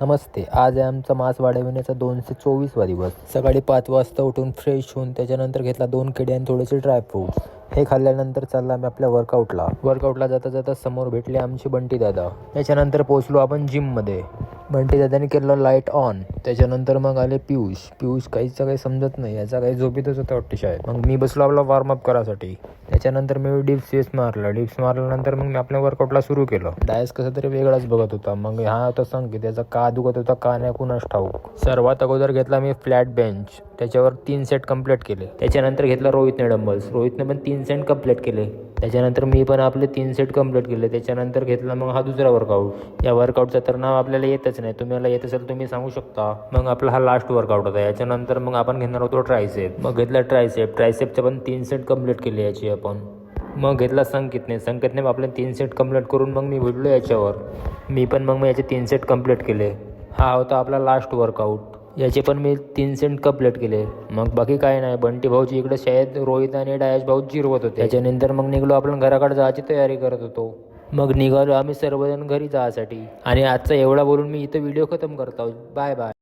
नमस्ते. आज आहे आमचा मास वाढविण्याचा 224वा दिवस. सकाळी 5 वाजता उठून फ्रेश होऊन त्याच्यानंतर घेतला 2 केळी आणि थोडेसे ड्रायफ्रूट्स. हे खाल्ल्यानंतर चालला आम्ही आपल्या वर्कआउटला जाता जाता समोर भेटले आमचे बंटी दादा. त्याच्यानंतर पोहोचलो आपण जिममध्ये. बंटी दादाने केलं लाईट ऑन. त्याच्यानंतर मग आले पियुष काहीच काही समजत नाही, याचा काही झोपेतच होता वाटते शाळेत. मग मी बसलो आपला वॉर्मअप करासाठी. त्याच्यानंतर मी डिप्स मारल्यानंतर मग मी आपल्या वर्कआउटला सुरू केलं. डायस कसा तरी वेगळाच बघत होता. मग हा होता संकेत, त्याचा का दुखत होता का नाही कुणास ठाऊक. सर्वात अगोदर घेतला मी फ्लॅट बेंच, त्याच्यावर 3 सेट कंप्लीट केले. त्याच्यानंतर घेतला रोहितने डंबल्स, रोहितने पण 3 सेट कंप्लीट केले. त्याच्यानंतर मी पण आपले 3 सेट कंप्लीट केले. त्याच्यानंतर घेतला मग हा दुसरा वर्कआउट. या वर्कआउटचं तर नाव आपल्याला येतच नाही, तुम्हाला येत असेल तुम्ही सांगू शकता. मग आपला हा लास्ट वर्कआउट होता. याच्यानंतर मग आपण घेणार होतो ट्रायसेप. मग घेतला ट्रायसेपचे पण 3 सेट कंप्लीट केले याची आपण. मग घेतला संकेतने आपले 3 सेट कंप्लीट करून मग मी भिडलो याच्यावर. मी पण मग याचे 3 सेट कंप्लीट केले. हा होता आपला लास्ट वर्कआउट. याचे पण मी 3 सेट कंप्लीट केले. मग बाकी काय नाही, बंटी भाऊची इकडे शाळेत रोहित आणि डायश भाऊ जिरवत होते. त्याच्यानंतर मग निघलो आपण घराकडे जायची तयारी करत होतो. मग निघालो आम्ही सर्वजण घरी जायसाठी. आणि आजचा एवढा बोलून मी इथं व्हिडिओ खतम करतो. Bye bye.